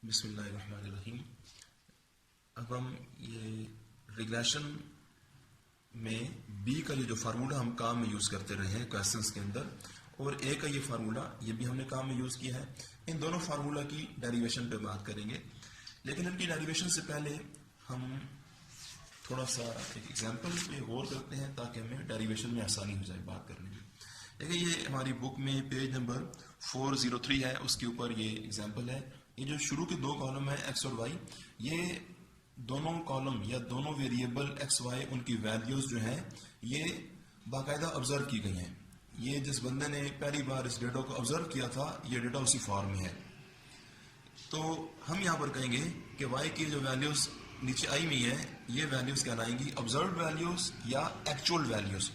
बिस्मिल्लाहिर्रहमानिर्रहीम। अब हम ये रिग्रेशन में बी का ये जो फार्मूला हम काम में यूज़ करते रहे हैं क्वेश्चंस के अंदर, और ए का ये फार्मूला ये भी हमने काम में यूज़ किया है। इन दोनों फार्मूला की डेरिवेशन पे बात करेंगे, लेकिन इनकी डेरिवेशन से पहले हम थोड़ा सा एक एग्जांपल पे गौर करते हैं ताकि हमें डेरिवेशन में आसानी हो जाए बात करने में। देखिए, ये हमारी बुक में पेज नंबर 403 है, उसके ऊपर ये एग्जांपल है। ये जो शुरू के दो कॉलम है एक्स और वाई, ये दोनों कॉलम या दोनों वेरिएबल एक्स वाई उनकी वैल्यूज जो हैं ये बाकायदा ऑब्जर्व की गई हैं। ये जिस बंदे ने पहली बार इस डेटा को ऑब्जर्व किया था, ये डेटा उसी फॉर्म में है। तो हम यहाँ पर कहेंगे कि वाई की जो वैल्यूज नीचे आई हुई है, ये वैल्यूज कहलाएंगी ऑब्जर्व वैल्यूज या एक्चुअल वैल्यूज।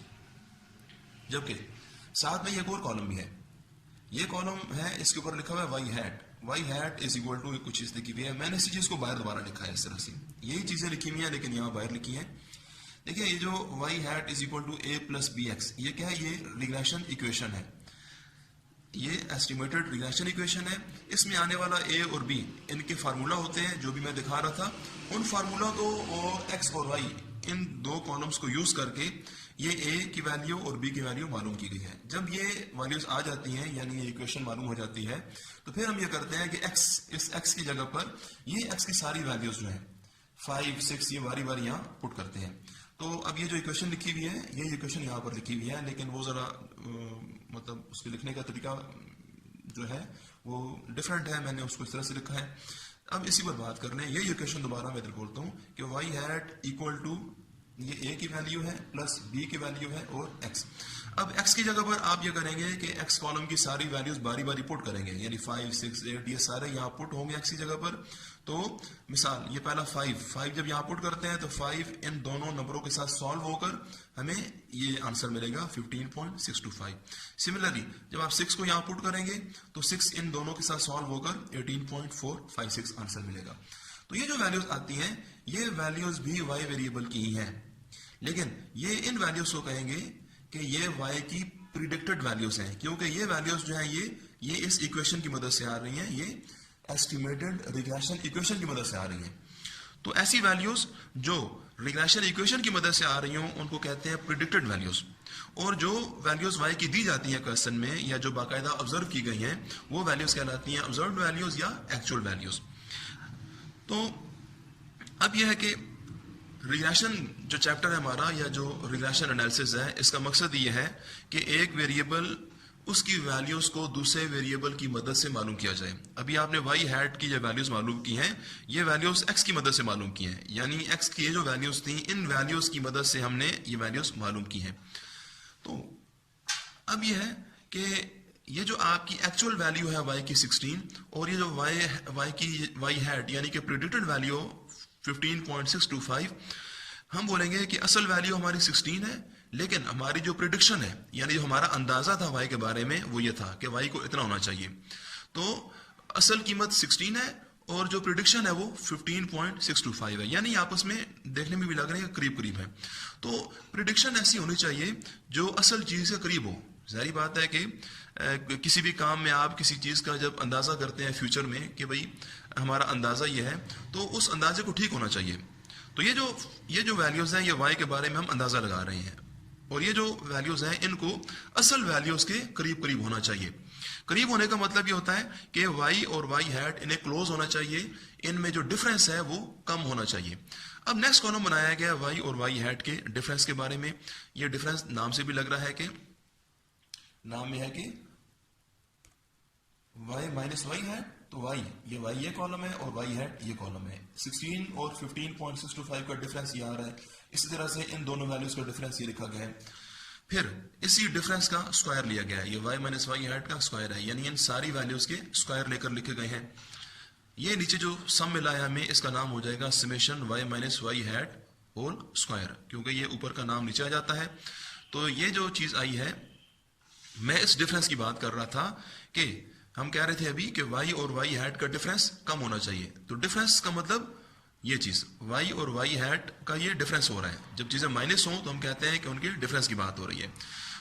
जबकि साथ में एक और कॉलम भी है, ये कॉलम है, इसके ऊपर लिखा हुआ है Y hat. Y hat is equal to कुछ चीज लिखी हुई है, मैंने इसी चीज को बाहर दोबारा लिखा है इस तरह से। यही चीजें लिखी हुई हैं लेकिन यहाँ बाहर लिखी हैं। देखिए, ये जो Y hat is equal to A plus B X, ये क्या है? ये रिग्रेशन इक्वेशन है, ये एस्टिमेटेड रिग्रेशन इक्वेशन है। इसमें आने वाला ए और बी इनके फार्मूला होते हैं जो भी मैं दिखा रहा था। उन फार्मूला को और एक्स और वाई इन दो कॉलम्स को यूज करके ये ए की वैल्यू और बी की वैल्यू मालूम की गई है। जब ये वैल्यूज आ जाती हैं यानी ये इक्वेशन मालूम हो जाती है, तो फिर हम ये करते हैं कि एक्स, इस एक्स की जगह पर ये एक्स की सारी वैल्यूज जो है 5, 6 ये बारी बारी यहाँ पुट करते हैं। तो अब ये जो इक्वेशन लिखी हुई है, ये इक्वेशन यहाँ पर लिखी हुई है, लेकिन वो जरा मतलब उसके लिखने का तरीका जो है वो डिफरेंट है, मैंने उसको इस तरह से लिखा है। अब इसी पर बात कर रहे हैं। ये इक्वेशन दोबारा मैं बोलता हूँ कि वाई हैट इक्वल टू ये ए की वैल्यू है प्लस बी की वैल्यू है और एक्स। अब एक्स की जगह पर आप ये करेंगे कि एक्स कॉलम की सारी वैल्यूज बारी बारी पुट करेंगे, यानी 5, 6, 8 ये सारे यहाँ पुट होंगे एक्स की जगह पर। तो मिसाल ये पहला 5 जब यहाँ पुट करते हैं तो 5 इन दोनों नंबरों के साथ सॉल्व होकर हमें ये आंसर मिलेगा 15.625। सिमिलरली जब आप 6 को यहाँ पुट करेंगे तो 6 इन दोनों के साथ सॉल्व होकर 18.456 आंसर मिलेगा। तो ये जो वैल्यूज आती हैं, ये वैल्यूज भी वाई वेरिएबल की ही हैं, लेकिन ये इन वैल्यूज को कहेंगे कि ये वाई की प्रिडिक्टेड वैल्यूज हैं, क्योंकि ये वैल्यूज जो हैं ये इस इक्वेशन की मदद से आ रही हैं, ये एस्टिमेटेड रिग्रेशन इक्वेशन की मदद से आ रही हैं। तो ऐसी वैल्यूज जो रिग्रेशन इक्वेशन की मदद से आ रही हों उनको कहते हैं प्रिडिक्टेड वैल्यूज, और जो वैल्यूज वाई की दी जाती हैं क्वेश्चन में या जो बाकायदा ऑब्जर्व की गई हैं वो वैल्यूज कहलाती हैं ऑब्जर्व वैल्यूज या एक्चुअल वैल्यूज। तो अब यह है कि रिग्रेशन जो चैप्टर है हमारा या जो रिग्रेशन एनालिसिस है, इसका मकसद ये है कि एक वेरिएबल उसकी वैल्यूज को दूसरे वेरिएबल की मदद से मालूम किया जाए। अभी आपने वाई हैट की जो वैल्यूज मालूम की हैं, ये वैल्यूज एक्स की मदद से मालूम की हैं, यानी एक्स की ये जो वैल्यूज थी इन वैल्यूज की मदद से हमने ये वैल्यूज मालूम की हैं। तो अब यह है कि ये जो आपकी एक्चुअल वैल्यू है वाई की 16 और ये जो वाई हैट यानी कि प्रेडिक्टेड वैल्यू 15.625, हम बोलेंगे कि असल वैल्यू हमारी 16 है, लेकिन हमारी जो प्रिडिक्शन है यानी जो हमारा अंदाजा था वाई के बारे में वो ये था कि वाई को इतना होना चाहिए। तो असल कीमत 16 है और जो प्रिडिक्शन है वो 15.625 है, यानी आपस में देखने में भी लग रहे हैं करीब करीब है। तो प्रिडिक्शन ऐसी होनी चाहिए जो असल चीज के करीब हो। जाहिर बात है कि किसी भी काम में आप किसी चीज का जब अंदाजा करते हैं फ्यूचर में कि भाई हमारा अंदाजा ये है, तो उस अंदाजे को ठीक होना चाहिए। तो ये जो वैल्यूज हैं ये वाई के बारे में हम अंदाजा लगा रहे हैं, और ये जो वैल्यूज हैं इनको असल वैल्यूज के करीब करीब होना चाहिए। करीब होने का मतलब ये होता है कि वाई और वाई हैट इन्हें क्लोज होना चाहिए, इनमें जो डिफरेंस है वो कम होना चाहिए। अब नेक्स्ट कॉलम बनाया गया वाई और वाई हैट के डिफरेंस के बारे में। ये डिफरेंस नाम से भी लग रहा है कि नाम में है कि y माइनस वाई है, तो y ये कॉलम है और y हैट ये कॉलम है। 16 और 15.625 का डिफरेंस ये आ रहा है। इसी तरह से इन दोनों वैल्यूज का डिफरेंस ये लिखा गया है। फिर इसी डिफरेंस का स्क्वायर लिया गया है, ये y माइनस वाई हैट का स्क्वायर है, यानी इन सारी वैल्यूज के स्क्वायर लेकर लिखे गए हैं। ये नीचे जो सम मिला है हमें, इसका नाम हो जाएगा summation y minus Y hat whole square, क्योंकि ये ऊपर का नाम नीचे आ जाता है। तो ये जो चीज आई है, मैं इस डिफरेंस की बात कर रहा था कि हम कह रहे थे अभी कि y और y हैट का डिफरेंस कम होना चाहिए। तो डिफरेंस का मतलब ये चीज y और y हैट का ये डिफरेंस हो रहा है। जब चीजें माइनस हो तो हम कहते हैं कि उनके डिफरेंस की बात हो रही है।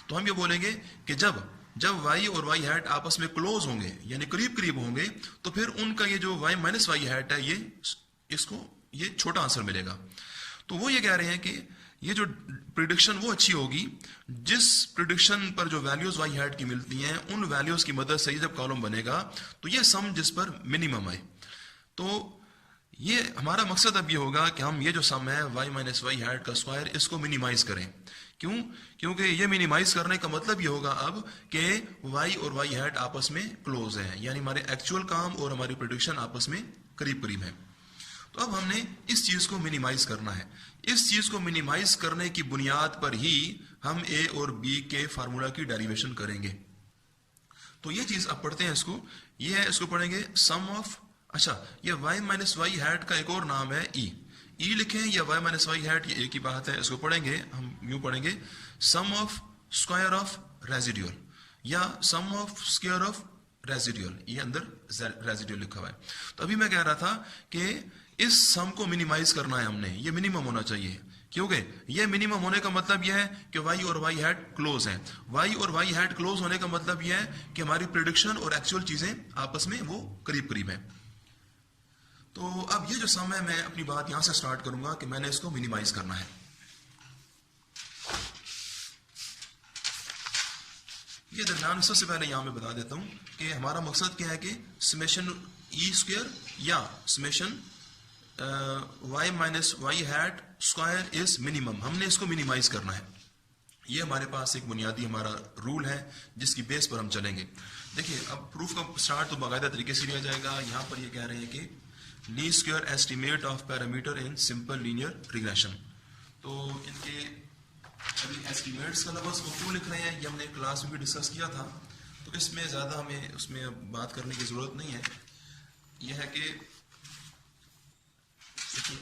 तो हम ये बोलेंगे कि जब जब y और y हैट आपस में क्लोज होंगे यानी करीब करीब होंगे तो फिर उनका ये जो y माइनस वाई हैट है ये छोटा आंसर मिलेगा। तो वो ये कह रहे हैं कि ये जो प्रिडिक्शन वो अच्छी होगी जिस प्रिडिक्शन पर जो वैल्यूज y हैट की मिलती हैं उन वैल्यूज की मदद से जब कॉलम बनेगा तो ये सम जिस पर मिनिमम आए। तो ये हमारा मकसद अब ये होगा कि हम ये जो सम है y माइनस वाई हैट का स्क्वायर इसको मिनिमाइज करें। क्यों? क्योंकि ये मिनिमाइज करने का मतलब ये होगा अब कि y और y हैट आपस में क्लोज है, यानी हमारे एक्चुअल काम और हमारी प्रेडिक्शन आपस में करीब करीब है। तो अब हमने इस चीज को मिनिमाइज करना है। इस चीज को मिनिमाइज करने की बुनियाद पर ही हम a और b के फार्मूला की डेरिवेशन करेंगे। तो ये चीज अब पढ़ते हैं इसको, ये है, इसको पढ़ेंगे सम ऑफ, अच्छा ये y माइनस वाई हैट का एक और नाम है e लिखें या y माइनस वाई हैट, ये एक ही बात है। इसको पढ़ेंगे हम यूं पढ़ेंगे सम ऑफ स्क्वायर ऑफ रेजिड्यूल या सम ऑफ स्क्वायर ऑफ रेजिड्यूल, ये अंदर रेजिड्यूल लिखा हुआ है। तो अभी मैं कह रहा था कि इस सम को मिनिमाइज करना है हमने, ये मिनिमम होना चाहिए क्योंकि ये मिनिमम होने का मतलब यह है कि y और y हैट क्लोज हैं। y और y हैट क्लोज होने का मतलब यह है कि हमारी प्रेडिक्शन और एक्चुअल चीजें आपस में वो करीब करीब हैं। तो अब ये जो सम है मैं अपनी बात यहां से स्टार्ट करूंगा कि मैंने इसको मिनिमाइज करना है। ये दरमियान सबसे पहले यहां मैं बता देता हूं कि हमारा मकसद क्या है कि समेशन ई स्क्वायर या summation y minus Y hat square is minimum, हमने इसको मिनिमाइज करना है। ये हमारे पास एक बुनियादी हमारा रूल है जिसकी बेस पर हम चलेंगे। देखिए अब प्रूफ का स्टार्ट तो बाकायदा तरीके से लिया जाएगा। यहाँ पर ये कह रहे हैं कि least square estimate of parameter in simple linear regression. तो इनके अभी एस्टिमेट्स का लफ्ज़ वो क्यों लिख रहे हैं ये हमने क्लास में भी डिस्कस किया था, तो इसमें ज़्यादा हमें उसमें बात करने की ज़रूरत नहीं है। यह है कि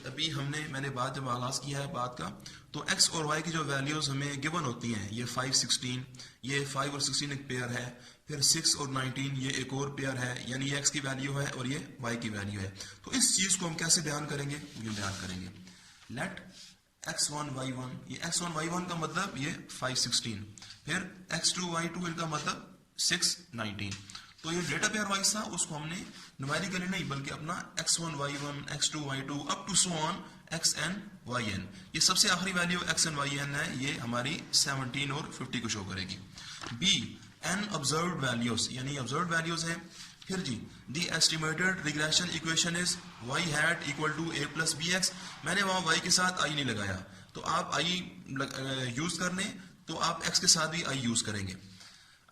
अभी मैंने बात जब आगाज़ किया है बात का, तो x और y की जो वैल्यूज़ हमें गिवन होती हैं, ये 5, 16, ये 5 और 16 एक पेयर है, फिर 6 और 19 ये एक और पेयर है, यानी ये x की वैल्यू है और ये y की वैल्यू है। तो इस चीज़ को हम कैसे बयान करेंगे, ये बयान करेंगे लेट x1 y1, ये x1 y1 का मतलब ये 5, 16, फिर x2 y2 इनका मतलब 6, 19। तो ये डेटा पेयर वाइज था, उसको हमने न्यूमेरिकली नहीं बल्कि अपना x1 y1, x2 y2 up to so on xn yn, ये सबसे आखिरी वैल्यू xn yn है, ये हमारी 17 और 50 को शो करेगी। b n ऑब्जर्व्ड वैल्यूज, यानी ऑब्जर्व्ड वैल्यूज हैं। फिर जी the estimated regression equation is y hat equal to a plus bx, मैंने वहां y के साथ i नहीं लगाया, तो आप i यूज कर लें तो आप x के साथ भी i यूज करेंगे।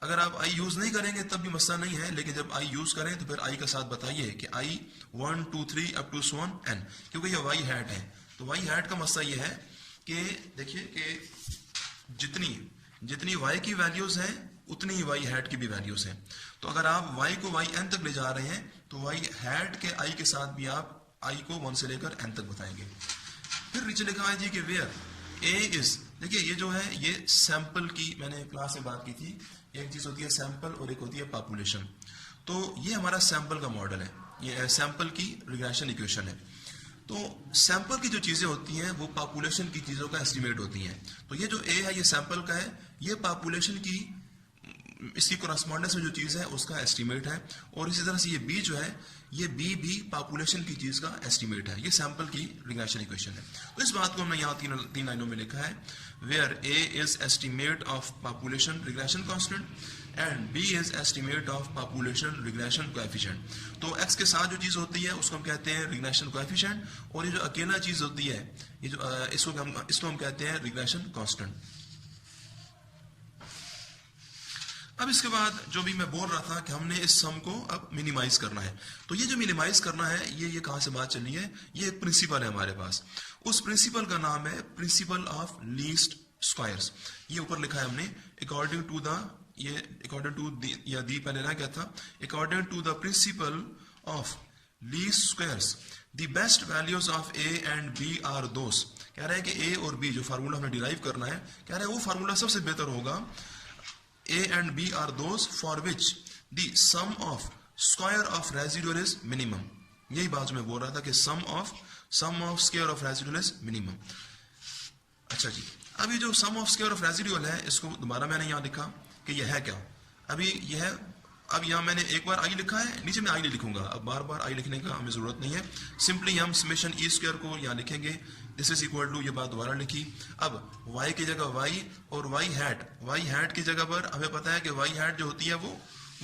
अगर आप i यूज नहीं करेंगे तब भी मसला नहीं है, लेकिन जब i यूज करें तो फिर i के साथ बताइए कि i 1, 2, 3 up to so on n, क्योंकि ये y हैट है। तो y हैट का मसला ये है कि देखिए कि जितनी y की वैल्यूज हैं उतनी ही y हैट की भी वैल्यूज हैं। तो अगर आप y को yn तक ले जा रहे हैं तो y हैट के i के साथ भी आप i को 1 से लेकर n तक बताएंगे। फिर नीचे लिखा है जी कि वेयर a इज, देखिए ये जो है ये सैंपल की, मैंने क्लास में बात की थी, एक चीज होती है सैंपल और एक होती है पॉपुलेशन। तो ये हमारा सैंपल का मॉडल है, ये सैंपल की रिग्रेशन इक्वेशन है। तो सैंपल की जो चीजें होती हैं वो पॉपुलेशन की चीजों का एस्टिमेट होती हैं। तो ये जो ए है ये सैंपल का है, ये पॉपुलेशन की इसकी कोरस्पॉन्डेंस में जो चीज है उसका एस्टिमेट है, और इसी तरह से ये बी जो है ये बी भी पॉपुलेशन की चीज का एस्टिमेट है। ये सैंपल की रिग्रेशन इक्वेशन है। तो इस बात को हमने यहाँ तीन लाइनों में लिखा है, where A is estimate of population regression constant and B is estimate of population regression coefficient. तो एक्स के साथ जो चीज होती है उसको हम कहते हैं रिग्रेशन कोएफिशिएंट, और ये जो अकेला चीज होती है ये जो इसको हम कहते हैं रिग्रेशन कांस्टेंट। अब इसके बाद जो भी मैं बोल रहा था कि हमने इस सम को अब मिनिमाइज करना है, तो ये जो मिनिमाइज करना है ये कहां से बात चली है, ये एक प्रिंसिपल है हमारे पास। उस प्रिंसिपल का नाम है प्रिंसिपल ऑफ लीस्ट स्क्वायर्स। ये ऊपर लिखा है हमने अकॉर्डिंग टू दी पहले ना क्या था, according to the principle of least squares the best values of A and B are those. कह रहे हैं कि ए और बी जो फार्मूला हमें डिराइव करना है, कह रहे हैं वो फार्मूला सबसे बेहतर होगा A and B are those for which the sum of square of residual is minimum। यही बात जो मैं बोल रहा था कि sum of square of residual is minimum। अच्छा जी, अब ये जो sum of square of residual है इसको दोबारा मैंने यहाँ लिखा कि ये है क्या। अभी यह अब यहाँ मैंने एक बार आई लिखा है, नीचे मैं आई नहीं लिखूंगा, अब बार बार आई लिखने का हमें जरूरत नहीं है। सिंपली हम समेशन ई स्क्वायर को यहाँ लिखेंगे, दिस इज इक्वल टू, ये बात दोबारा लिखी। अब y की जगह y और y हैट की जगह पर हमें पता है कि y हैट जो होती है वो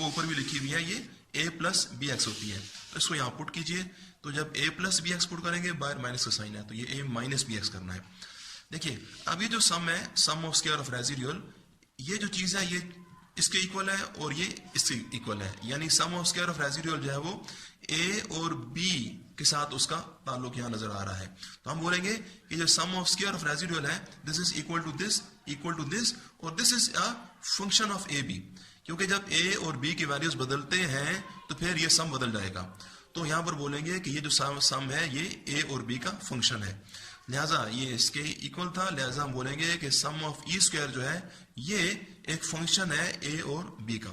ऊपर भी लिखी हुई है, ये a प्लस बी एक्स होती है। तो इसको यहाँ पुट कीजिए, तो जब a plus B X put करेंगे, बाहर माइनस का साइन है, तो ये a माइनस बी एक्स करना है। देखिए अब ये जो सम है, सम ऑफ स्क्वायर ऑफ रेसिडुअल, ये जो चीज है ये इसके इक्वल है और ये इसके इक्वल है, यानी सम ऑफ स्क्वायर ऑफ रेसिडुअल जो है वो a और b के साथ उसका ताल्लुक यहाँ नजर आ रहा है। तो हम बोलेंगे कि जो sum of square of residual है, this is equal to this और this is a function of A b, क्योंकि जब a और b की वैल्यूज बदलते हैं तो फिर ये सम बदल जाएगा। तो यहाँ पर बोलेंगे कि ये जो सम है ये a और b का फंक्शन है, लिहाजा ये इसके इक्वल था, लिहाजा हम बोलेंगे कि सम ऑफ ई स्क्वायर जो है ये एक फंक्शन है ए और बी का।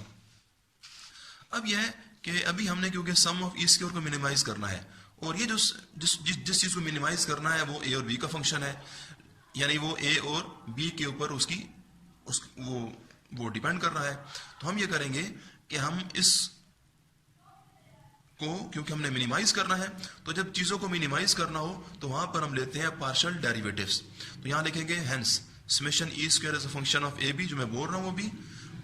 अब यह कि अभी हमने क्योंकि सम ऑफ ई स्क्वायर को मिनिमाइज करना है, और ये जिस चीज को मिनिमाइज करना है वो ए और बी का फंक्शन है, यानी वो ए और बी के ऊपर वो डिपेंड कर रहा है। तो हम ये करेंगे कि हम इस को, क्योंकि हमने मिनिमाइज करना है, तो जब चीजों को मिनिमाइज करना हो तो वहां पर हम लेते हैं पार्शियल डेरिवेटिव्स। तो यहां लिखेंगे hence summation E square is a function of A B, जो मैं बोल रहा हूं वो भी,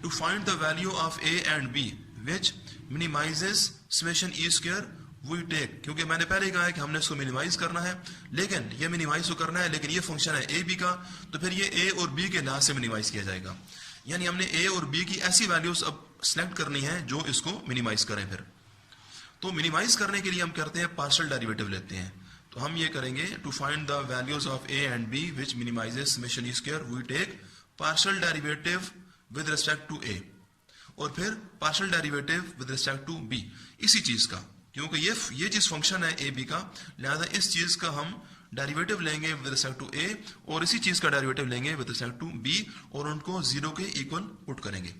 to find the value of A and B which minimises summation E square we take, क्योंकि मैंने पहले ही कहा है कि हमने इसको मिनिमाइज करना है, लेकिन ये मिनिमाइज तो करना है, लेकिन ये फंक्शन है ए बी का, तो फिर ये ए और बी के लिहाज से मिनिमाइज किया जाएगा, यानी हमने ए और बी की ऐसी वैल्यूज अब सिलेक्ट करनी है जो इसको मिनिमाइज करें। फिर तो मिनिमाइज करने के लिए हम करते हैं पार्शियल डेरिवेटिव लेते हैं। तो हम ये करेंगे to find the values of A and B which minimises summation E square we take partial derivative with respect to a, और फिर partial derivative with respect to b, इसी चीज का, क्योंकि ये चीज फंक्शन है ए बी का, लिहाजा इस चीज का हम डेरिवेटिव लेंगे विद रिस्पेक्ट टू ए और इसी चीज का डेरिवेटिव लेंगे विद रिस्पेक्ट टू बी और उनको जीरो के इक्वल पुट करेंगे।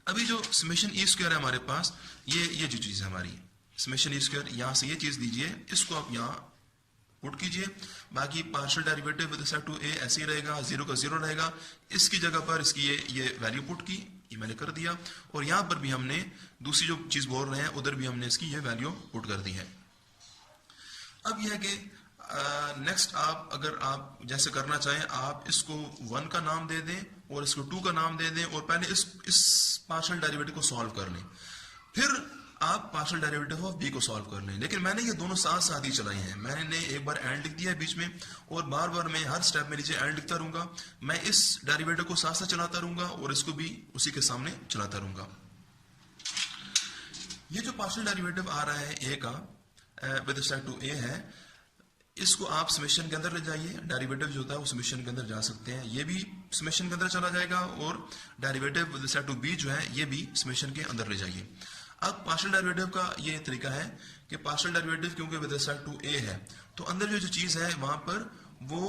अभी जो समेशन ई स्क्वायर है हमारे पास, ये जो चीज है हमारी समेशन ई स्क्वायर, यहां से ये चीज दीजिए, इसको आप यहां पुट कीजिए, बाकी partial derivative with respect to a ऐसे ही रहेगा, जीरो का जीरो रहेगा, इसकी जगह पर इसकी ये वैल्यू पुट की, ये मैंने कर दिया, और यहां पर भी हमने दूसरी जो चीज बोल रहे हैं उधर भी हमने इसकी ये वैल्यू पुट कर दी है। अब यह है कि नेक्स्ट अगर आप जैसे करना चाहें, आप इसको 1 का नाम दे दें और इसको 2 का नाम दे दें, और पहले इस पार्शियल डेरिवेटिव को सॉल्व कर लें, फिर आप पार्शियल डेरिवेटिव ऑफ बी को सॉल्व कर लें। लेकिन मैंने ये दोनों साथ साथ ही चलाई हैं, मैंने एक बार एंड लिख दिया है बीच में, और बार बार मैं हर स्टेप में नीचे एंड लिखता रहूंगा, मैं इस डेरिवेटिव को साथ साथ चलाता रहूंगा और इसको भी उसी के सामने चलाता रहूंगा। ये जो पार्शियल डेरिवेटिव आ रहा है ए का विद रिस्पेक्ट टू ए है, इसको आप समेशन के अंदर ले जाइए, डेरिवेटिव जो होता है वो समेशन के अंदर जा सकते हैं, ये भी समेशन के अंदर चला जाएगा, और derivative with respect to B जो है ये भी समेशन के अंदर ले जाइए। अब पार्शियल डेरिवेटिव का ये तरीका है कि पार्शियल डेरिवेटिव क्योंकि विद रिस्पेक्ट टू ए है, तो अंदर जो चीज है वहां पर वो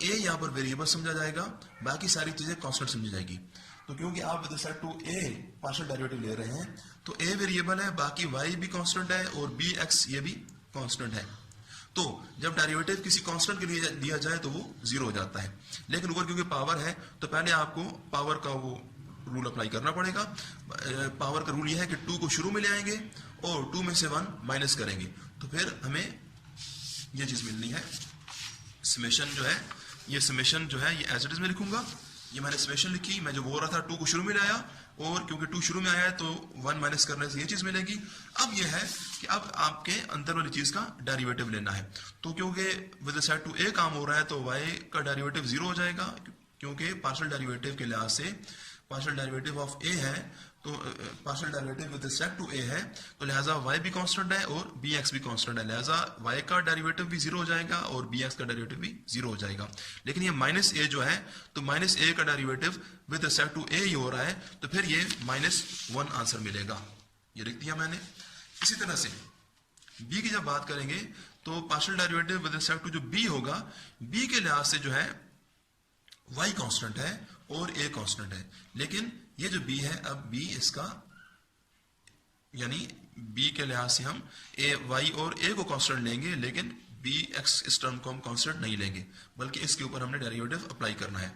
ए यहाँ पर वेरिएबल समझा जाएगा, बाकी सारी चीजें कांस्टेंट समझी जाएगी। तो क्योंकि आप with respect to A partial derivative ले रहे हैं, तो ए वेरिएबल है, बाकी वाई भी कांस्टेंट है और बी एक्स ये भी कांस्टेंट है। तो जब डेरिवेटिव किसी कांस्टेंट के लिए दिया जाए तो वो जीरो हो जाता है, लेकिन ऊपर क्योंकि पावर है तो पहले आपको पावर का वो रूल अप्लाई करना पड़ेगा। पावर का रूल ये है कि 2 को शुरू में ले आएंगे और 2 में से 1 माइनस करेंगे, तो फिर हमें ये चीज मिलनी है। समेशन जो है ये एज इट इज में लिखूंगा, ये मैंने समेशन लिखी, मैं जो बोल रहा था 2 को शुरू में लाया, और क्योंकि 2 शुरू में आया है तो 1 माइनस करने से ये चीज मिलेगी। अब ये है कि अब आपके अंदर वाली चीज का डेरिवेटिव लेना है, तो क्योंकि विद रिस्पेक्ट टू ए काम हो रहा है तो y का डेरिवेटिव 0 हो जाएगा, क्योंकि पार्शियल डेरिवेटिव के लिहाज से पार्शियल डेरिवेटिव ऑफ ए है, तो partial derivative with respect to a है, तो लिहाजा y भी कांस्टेंट है और bx भी कांस्टेंट है, लिहाजा y का डेरिवेटिव भी 0 हो जाएगा और bx का डेरिवेटिव भी 0 हो जाएगा। लेकिन ये माइनस ए जो है, तो माइनस ए का डेरिवेटिव विद रिस्पेक्ट टू ए ही हो रहा है, तो फिर ये -1 आंसर मिलेगा, ये लिख दिया मैंने। इसी तरह से b की जब बात करेंगे तो partial derivative with respect to जो b होगा, b के लिहाज से जो है y कांस्टेंट है और a कांस्टेंट है, लेकिन ये जो b है, अब b इसका यानी b के लिहाज से हम y और a को कांस्टेंट लेंगे, लेकिन bx इस टर्म को हम कांस्टेंट नहीं लेंगे, बल्कि इसके ऊपर हमने डेरिवेटिव अप्लाई करना है।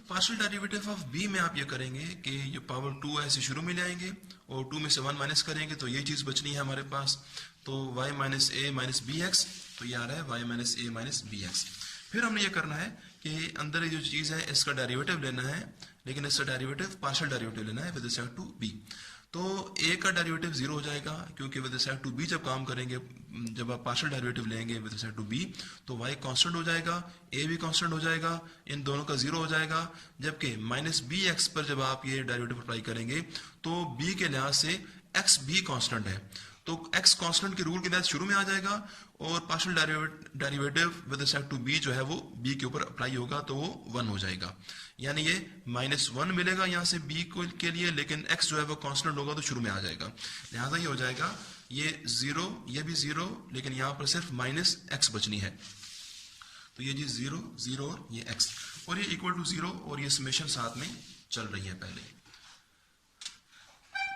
पार्शियल डेरिवेटिव ऑफ बी में आप ये करेंगे कि ये पावर 2 ऐसे शुरू में ले आएंगे और 2 में से 1 माइनस करेंगे तो ये चीज़ बचनी है हमारे पास, तो y माइनस ए माइनस बी एक्स, तो ये आ रहा है y माइनस ए माइनस बी एक्स। फिर हमने ये करना है कि अंदर ये जो चीज़ है इसका डेरिवेटिव लेना है, लेकिन इसका डेरिवेटिव पार्शियल डेरिवेटिव लेना है विद रिस्पेक्ट टू बी। तो a का डेरिवेटिव 0 हो जाएगा क्योंकि विद रिस्पेक्ट टू b जब काम करेंगे, जब आप पार्शियल डेरिवेटिव लेंगे विद रिस्पेक्ट टू b तो y कांस्टेंट हो जाएगा, a भी कांस्टेंट हो जाएगा, इन दोनों का 0 हो जाएगा। जबकि माइनस बी एक्स पर जब आप ये डेरिवेटिव अप्लाई करेंगे तो b के लिहाज से x भी कांस्टेंट है, तो x कांस्टेंट के रूल के तहत शुरू में आ जाएगा और partial derivative with respect to b जो है वो b के ऊपर अप्लाई होगा तो वो 1 हो जाएगा। यानी ये -1 मिलेगा यहाँ से b के लिए, लेकिन x जो है वो कांस्टेंट होगा तो शुरू में आ जाएगा, लिहाजा ये हो जाएगा ये 0, ये भी 0, लेकिन यहाँ पर सिर्फ -x बचनी है। तो ये जी 0 0 और ये x, और ये इक्वल टू 0 और ये समेशन साथ में चल रही है। पहले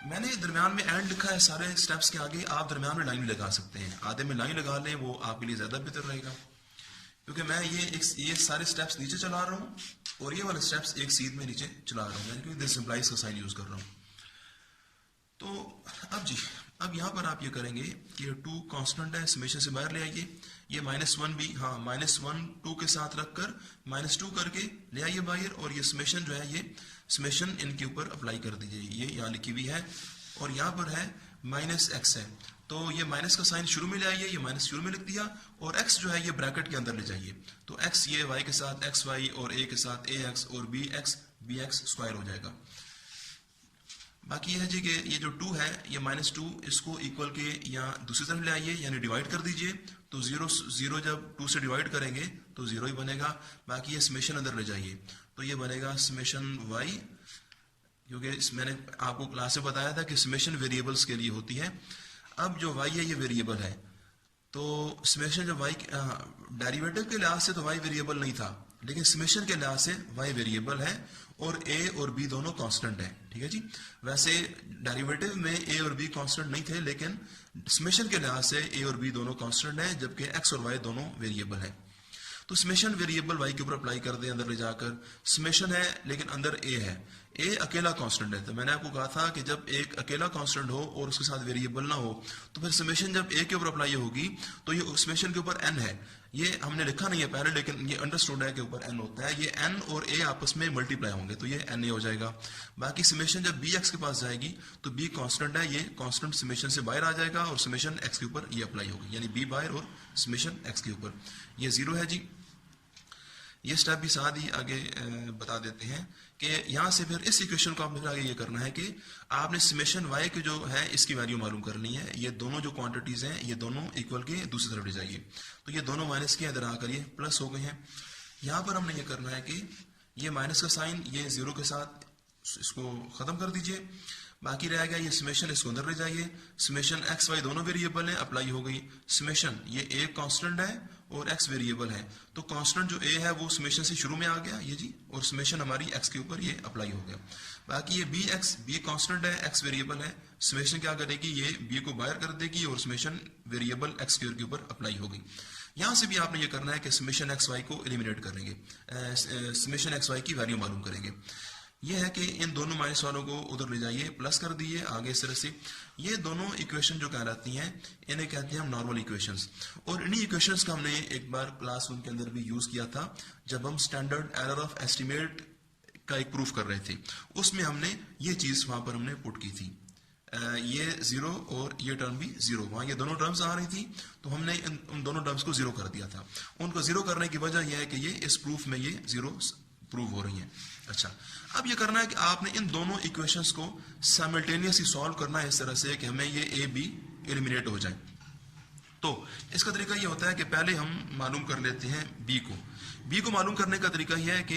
मैंने दरम्यान में एंड लिखा है सारे स्टेप्स के आगे, आप दरम्यान में लाइन लगा सकते हैं, आधे में लाइन लगा लें, वो आपके लिए ज्यादा बेहतर रहेगा। क्योंकि मैं ये सारे स्टेप्स नीचे चला रहा हूँ और ये वाले स्टेप्स एक सीध में नीचे चला रहा हूँ, क्योंकि दिस इम्प्लाइज का साइन यूज कर रहा हूँ। तो अब यहाँ पर आप ये करेंगे कि 2 कांस्टेंट है, समेशन से बाहर ले आइए, ये -1 भी, हाँ -1 2 के साथ रखकर -2 करके ले आइए बाहर, और ये समेशन जो है ये समेशन इनके ऊपर अप्लाई कर दीजिए, ये यहाँ लिखी हुई है, और यहाँ पर है -x है, तो ये माइनस का साइन शुरू में ले आइए, ये माइनस शुरू में लिख दिया, और x जो है ये ब्रैकेट के अंदर ले जाइए, तो x ये y के साथ xy और a के साथ ax और bx स्क्वायर हो जाएगा। बाकी यह है जी कि ये जो 2 है ये -2 इसको इक्वल के यहाँ दूसरी तरफ ले आइए, यानी डिवाइड कर दीजिए, तो 0 जब 2 से डिवाइड करेंगे तो 0 ही बनेगा। बाकी ये समेशन अंदर ले जाइए, तो ये बनेगा समेशन y, क्योंकि मैंने आपको क्लास में बताया था कि समेशन वेरिएबल्स के लिए होती है। अब जो y है ये वेरिएबल है, तो समेशन जब y डेरिवेटिव के लिहाज से तो y वेरिएबल नहीं था, लेकिन समेशन के लिहाज से y वेरिएबल है और a और b दोनों कांस्टेंट है। ठीक है जी, वैसे डेरिवेटिव में a और b कांस्टेंट नहीं थे, लेकिन समेशन के लिहाज से a और b दोनों कांस्टेंट है, जबकि x और y दोनों वेरिएबल है। तो समेशन वेरिएबल y के ऊपर अप्लाई कर दे अंदर ले जाकर, समेशन है लेकिन अंदर a है, a अकेला कांस्टेंट है। तो मैंने आपको कहा था कि जब एक अकेला कांस्टेंट हो और उसके साथ वेरिएबल ना हो तो फिर समेशन जब a के ऊपर अप्लाई होगी तो ये समेशन के ऊपर n है, ये हमने लिखा नहीं है पहले, लेकिन ये अंडरस्टूड है के ऊपर n होता है, ये n और a आपस में मल्टीप्लाई होंगे तो ये na हो जाएगा। बाकी समेशन जब bx के पास जाएगी तो b कांस्टेंट है, ये कांस्टेंट समेशन से बाहर आ जाएगा और समेशन x के ऊपर ये अप्लाई होगी, यानी b बाहर और समेशन x के ऊपर, ये 0 है जी। ये स्टेप भी साथ ही आगे बता देते हैं कि यहाँ से फिर इस इक्वेशन को आपने आगे ये करना है कि आपने समेशन y के जो है इसकी वैल्यू मालूम करनी है। ये दोनों जो क्वांटिटीज हैं ये दोनों इक्वल के दूसरी तरफ ले जाइए, तो ये दोनों माइनस के इधर आकर ये प्लस हो गए हैं। यहाँ पर हमने ये करना है कि ये माइनस का साइन ये 0 के साथ इसको खत्म कर दीजिए, बाकी रह गया ये समेशन, इसको अंदर ले जाइए, समेशन एक्स वाई दोनों वेरिएबल है, अप्लाई हो गई। समेशन ये a कांस्टेंट है और x वेरिएबल है, तो कांस्टेंट जो a है वो समेशन से शुरू में आ गया ये जी, और समेशन हमारी x के ऊपर ये अप्लाई हो गया। बाकी ये b कांस्टेंट है, x वेरिएबल है, समेशन क्या करेगी ये b को बाहर कर देगी और समेशन वेरिएबल x के ऊपर अप्लाई हो गई। यहाँ से भी आपने ये करना है कि समेशन एक्स वाई को एलिमिनेट करेंगे, समेशन एक्स वाई की वैल्यू मालूम करेंगे। ये है कि इन दोनों माइनस वालों को उधर ले जाइए, प्लस कर दिए आगे इस तरह से। ये दोनों इक्वेशन जो कहलाती हैं इन्हें कहते हैं हम नॉर्मल इक्वेशंस, और इन्हीं इक्वेशंस का हमने एक बार क्लासरूम के अंदर भी यूज किया था जब हम स्टैंडर्ड एरर ऑफ एस्टिमेट का एक प्रूफ कर रहे थे, उसमें हमने ये चीज वहां पर हमने पुट की थी, ये 0 और ये टर्म भी 0, वहां ये दोनों टर्म्स आ रही थी तो हमने उन दोनों टर्म्स को 0 कर दिया था। उनको 0 करने की वजह यह है कि ये इस प्रूफ में ये 0 प्रूव हो रही है। अच्छा, अब ये करना है कि आपने इन दोनों इक्वेशंस को साइमल्टेनियसली सॉल्व करना है इस तरह से कि हमें ये ए बी एलिमिनेट हो जाए। तो इसका तरीका ये होता है कि पहले हम मालूम कर लेते हैं बी को मालूम करने का तरीका यह है कि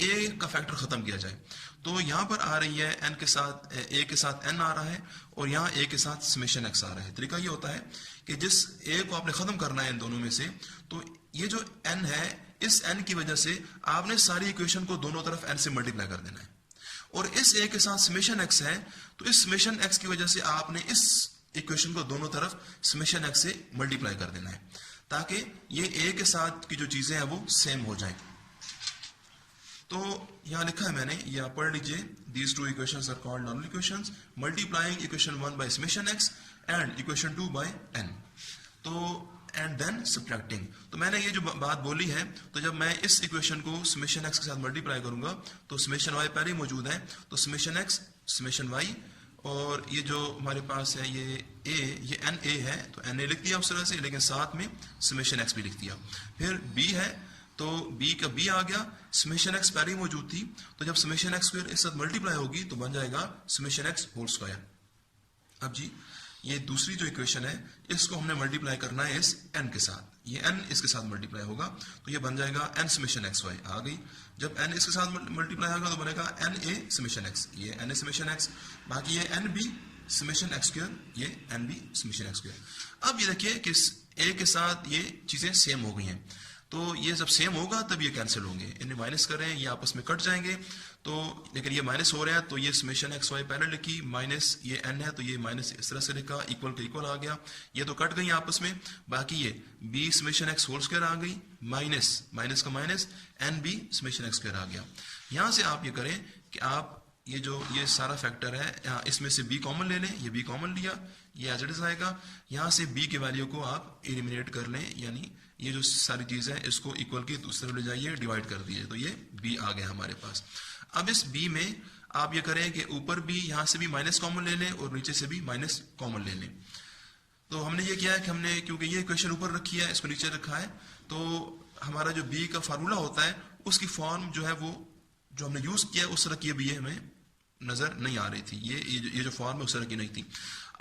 ए का फैक्टर खत्म किया जाए। तो यहाँ पर आ रही है n के साथ a के साथ n आ रहा है और यहाँ a के साथ समेशन x आ रहा है। तरीका ये होता है कि जिस a को आपने खत्म करना है इन दोनों में से, तो ये जो n है इस n की वजह से आपने सारी इक्वेशन को दोनों तरफ n से मल्टीप्लाई कर देना है, और इस a के साथ समेशन x है तो इस समेशन x की वजह से आपने इस इक्वेशन को दोनों तरफ समेशन x से मल्टीप्लाई कर देना है, ताकि ये a के साथ की जो चीजें हैं वो सेम हो जाए। तो यहाँ लिखा है मैंने, ये आप पढ़ लीजिए, these two equations are called normal equations, multiplying equation 1 by summation x and equation 2 by n, तो एंड देन सब्ट्रैक्टिंग। तो मैंने ये जो बात बोली है, तो जब मैं इस इक्वेशन को समेशन x के साथ मल्टीप्लाई करूंगा तो समेशन y पहले ही मौजूद है, तो समेशन x समेशन y, और ये जो हमारे पास है ये a, ये n a है, तो n a लिख दिया उस तरह से, लेकिन साथ में समेशन x भी लिख दिया। फिर b है, तो b का b आ गया, समेशन x पहले ही मौजूद थी, तो जब समेशन x स्क्वायर इस साथ मल्टीप्लाई होगी तो बन जाएगा समेशन x होल स्क्वायर। अब जी ये दूसरी जो इक्वेशन है इसको हमने मल्टीप्लाई करना है इस n के साथ, ये n इसके साथ मल्टीप्लाई होगा तो ये बन जाएगा n समेशन x y आ गई। जब n इसके साथ मल्टीप्लाई होगा तो बनेगा n a समेशन x, ये n a समेशन x, बाकी ये n b summation x square, ये n b summation x square. अब ये देखिए कि a के साथ ये चीजें सेम हो गई हैं, तो ये जब सेम होगा तब ये कैंसिल होंगे, इन्हें माइनस करें ये आपस में कट जाएंगे, तो लेकिन ये माइनस हो रहा है तो ये समेशन एक्स वाई पहले लिखी, माइनस ये n है तो ये माइनस इस तरह से लिखा, इक्वल का इक्वल आ गया, ये तो कट गई आपस में। बाकी ये b summation x whole square आ गई, माइनस माइनस का minus n b summation x square आ गया। यहां से आप ये करें कि आप ये जो ये सारा फैक्टर है इसमें से b कॉमन ले लें, ये b कॉमन लिया, ये एज इट इज आएगा, यहाँ से b की वैल्यू को आप एलिमिनेट कर लें, यानी ये जो सारी चीज है इसको इक्वल की दूसरे ले जाइए, डिवाइड कर दीजिए, तो ये b आ गया हमारे पास। अब इस b में आप ये करें कि ऊपर भी यहाँ से भी माइनस कॉमन ले लें और नीचे से भी माइनस कॉमन ले लें। तो हमने ये किया है कि हमने, क्योंकि ये इक्वेशन ऊपर रखी है इसको नीचे रखा है, तो हमारा जो b का फार्मूला होता है उसकी फॉर्म जो है वो जो हमने यूज किया उस तरह की अभी ये हमें नजर नहीं आ रही थी, ये जो फॉर्म है उस तरह की नहीं थी।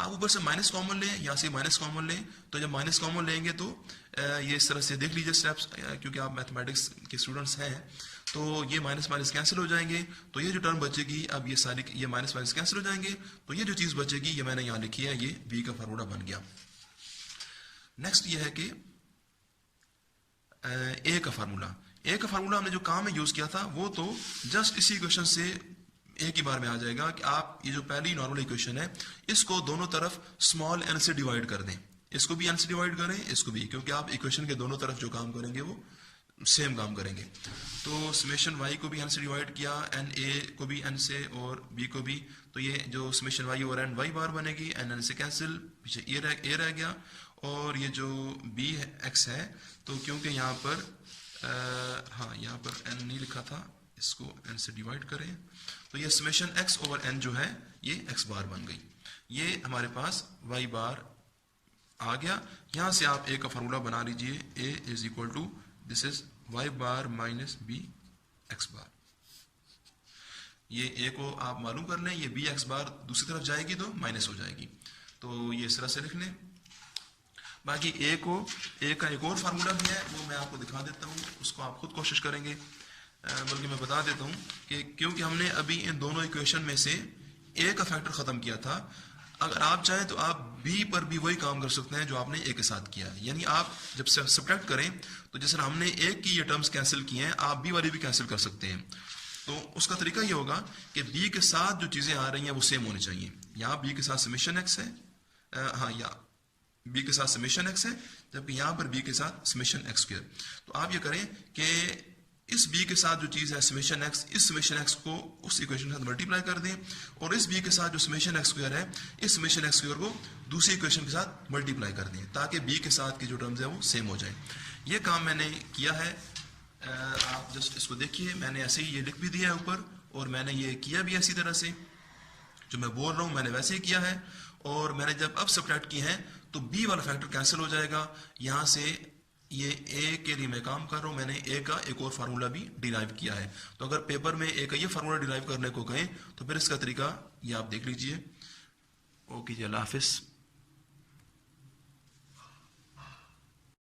आप ऊपर से माइनस कॉमन लें, यहाँ से माइनस कॉमन लें, तो जब माइनस कॉमन लेंगे तो ये इस तरह से देख लीजिए स्टेप्स, क्योंकि आप मैथमेटिक्स के स्टूडेंट्स हैं तो ये माइनस माइनस कैंसिल हो जाएंगे, तो ये जो टर्म बचेगी, अब ये सारी ये माइनस माइनस कैंसिल हो जाएंगे, तो ये जो चीज बचेगी ये मैंने यहाँ लिखी है, ये बी का फार्मूला बन गया। नेक्स्ट ये है कि ए का फार्मूला, ए का फार्मूला हमने जो काम में यूज किया था वो तो जस्ट इसी इक्वेशन से एक ही बार में आ जाएगा कि आप ये जो पहली नॉर्मल इक्वेशन है इसको दोनों तरफ स्मॉल n से डिवाइड कर दें, इसको भी n से डिवाइड करें, इसको भी, क्योंकि आप इक्वेशन के दोनों तरफ जो काम करेंगे वो सेम काम करेंगे। तो समेशन y को भी n से डिवाइड किया, n a को भी n से और b को भी, तो ये जो समेशन y और n y बार बनेगी, n से कैंसिल, पीछे a रह गया, और ये जो b है x है, तो क्योंकि यहाँ पर हाँ यहाँ पर n नहीं लिखा था, इसको n से डिवाइड करें, तो ये समेशन x ओवर n जो है ये x बार बन गई, ये हमारे पास y बार आ गया। यहां से आप a का फार्मूला बना लीजिए, a is equal to this is y bar minus b x bar, ये a को आप मालूम कर लें, ये b x बार दूसरी तरफ जाएगी तो माइनस हो जाएगी, तो ये इस तरह से लिख लें। बाकी a का एक और फार्मूला भी है, वो मैं आपको दिखा देता हूँ, उसको आप खुद कोशिश करेंगे, बल्कि मैं बता देता हूँ कि क्योंकि हमने अभी इन दोनों इक्वेशन में से a का फैक्टर खत्म किया था, अगर आप चाहें तो आप b पर भी वही काम कर सकते हैं जो आपने a के साथ किया, यानी आप जब सब्ट्रैक्ट करें तो जैसे हमने a की ये टर्म्स कैंसिल किए हैं, आप b वाली भी कैंसिल कर सकते हैं। तो उसका तरीका ये होगा कि b के साथ जो चीजें आ रही हैं वो सेम होनी चाहिए, यहाँ b के साथ समेशन x है, हाँ यहाँ b के साथ समेशन x है, जबकि यहाँ पर b के साथ समेशन x स्क्वायर। तो आप ये करें कि इस b के साथ जो चीज है समेशन x, इस समेशन x को उस इक्वेशन के साथ मल्टीप्लाई कर दें, और इस b के साथ जो समेशन x स्क्वायर है, इस समेशन x स्क्वायर को दूसरी इक्वेशन के साथ मल्टीप्लाई कर दें, ताकि b के साथ की जो टर्म्स है वो सेम हो जाए। ये काम मैंने किया है, आप जस्ट इसको देखिए, मैंने ऐसे ही ये लिख भी दिया है ऊपर, और मैंने ये किया भी ऐसी तरह से, जो मैं बोल रहा हूँ मैंने वैसे ही किया है। और मैंने जब अब सब्ट्रैक्ट की है तो b वाला फैक्टर कैंसिल हो जाएगा, यहाँ से ये a के लिए मैं काम कर रहा हूँ, मैंने a का एक और फार्मूला भी डिराइव किया है। तो अगर पेपर में a का ये फार्मूला डिराइव करने को कहें तो फिर इसका तरीका ये आप देख लीजिए। ओके जी, अल्लाह हाफिज।